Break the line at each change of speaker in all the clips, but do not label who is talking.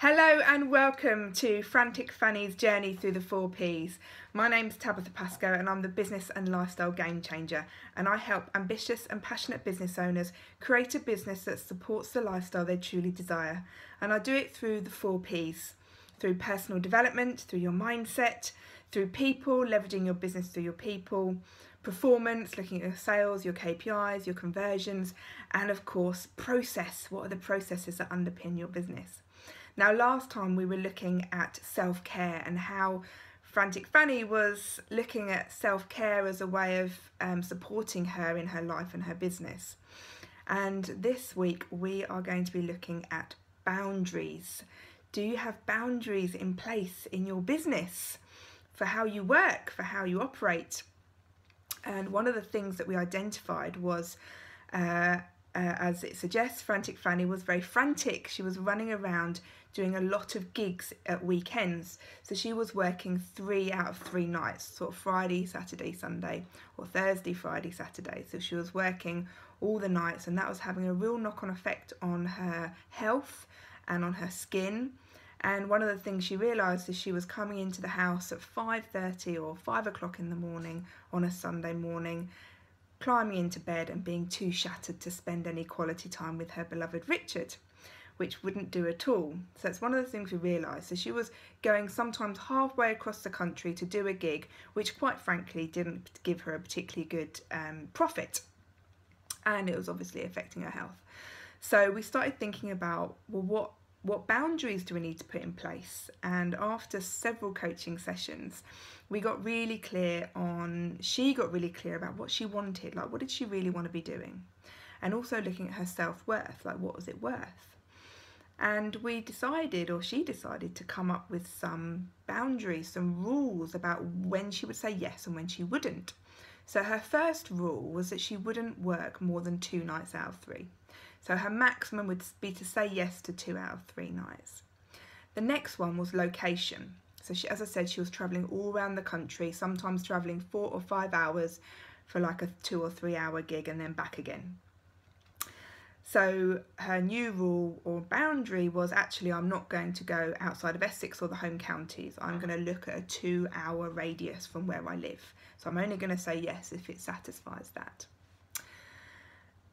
Hello and welcome to Frantic Fanny's journey through the 4 Ps. My name's Tabitha Pascoe and I'm the business and lifestyle game changer, and I help ambitious and passionate business owners create a business that supports the lifestyle they truly desire. And I do it through the 4 Ps, through personal development, through your mindset, through people, leveraging your business through your people, performance, looking at your sales, your KPIs, your conversions, and of course process. What are the processes that underpin your business? Now, last time we were looking at self-care and how Frantic Fanny was looking at self-care as a way of supporting her in her life and her business. And this week we are going to be looking at boundaries. Do you have boundaries in place in your business for how you work, for how you operate? And one of the things that we identified was as it suggests, Frantic Fanny was very frantic. She was running around doing a lot of gigs at weekends. So she was working 3 out of 3 nights, sort of Friday, Saturday, Sunday, or Thursday, Friday, Saturday. So she was working all the nights, and that was having a real knock-on effect on her health and on her skin. And one of the things she realised is she was coming into the house at 5:30 or 5 o'clock in the morning on a Sunday morning, climbing into bed and being too shattered to spend any quality time with her beloved Richard, which wouldn't do at all. So it's one of the things we realised. So she was going sometimes halfway across the country to do a gig, which quite frankly didn't give her a particularly good profit, and it was obviously affecting her health. So we started thinking about, well, what boundaries do we need to put in place? And after several coaching sessions, we got really clear on, she got really clear about what she wanted, like what did she really want to be doing? And also looking at her self-worth, like what was it worth? And we decided, or she decided, to come up with some boundaries, some rules about when she would say yes and when she wouldn't. So her first rule was that she wouldn't work more than 2 nights out of 3. So her maximum would be to say yes to 2 out of 3 nights. The next one was location. So she, as I said, she was travelling all around the country, sometimes travelling 4 or 5 hours for like a 2 or 3 hour gig and then back again. So her new rule or boundary was, actually, I'm not going to go outside of Essex or the home counties. I'm going to look at a 2 hour radius from where I live. So I'm only going to say yes if it satisfies that.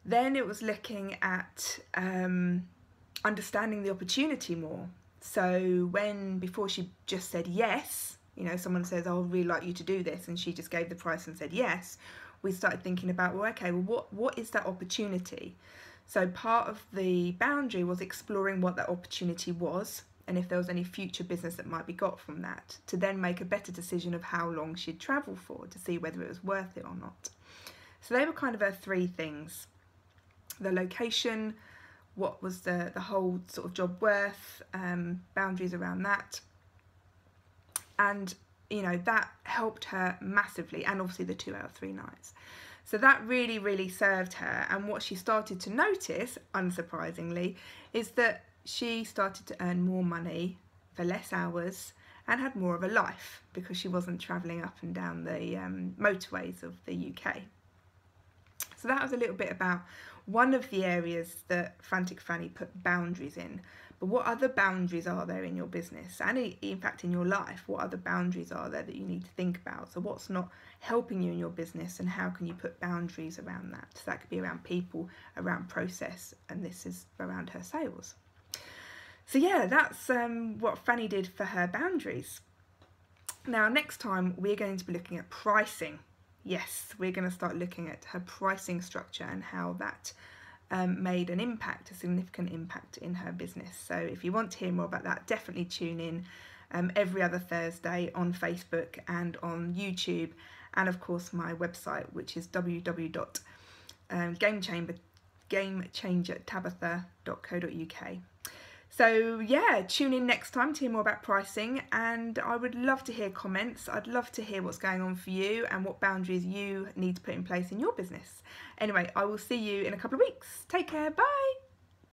Then it was looking at understanding the opportunity more. So before she just said yes, you know, someone says, oh, I'd really like you to do this, and she just gave the price and said yes, we started thinking about, well, okay, well, what is that opportunity? So part of the boundary was exploring what that opportunity was, and if there was any future business that might be got from that, to then make a better decision of how long she'd travel for, to see whether it was worth it or not. So they were kind of her 3 things. The location, what was the whole sort of job worth, boundaries around that, and you know, that helped her massively, and obviously the 2 out of 3 nights. So that really served her, and what she started to notice, unsurprisingly, is that she started to earn more money for less hours and had more of a life, because she wasn't travelling up and down the motorways of the UK. So that was a little bit about one of the areas that Frantic Fanny put boundaries in. But what other boundaries are there in your business, and in fact in your life? What other boundaries are there that you need to think about? So what's not helping you in your business, and how can you put boundaries around that? So that could be around people, around process, and this is around her sales. So yeah, that's what Fanny did for her boundaries. Now next time we're going to be looking at pricing. Yes, we're going to start looking at her pricing structure and how that made an impact, a significant impact in her business. So if you want to hear more about that, definitely tune in every other Thursday on Facebook and on YouTube, and of course my website, which is www.gamechangertabitha.co.uk. So yeah, tune in next time to hear more about pricing, and I would love to hear comments. I'd love to hear what's going on for you and what boundaries you need to put in place in your business. Anyway, I will see you in a couple of weeks. Take care, bye.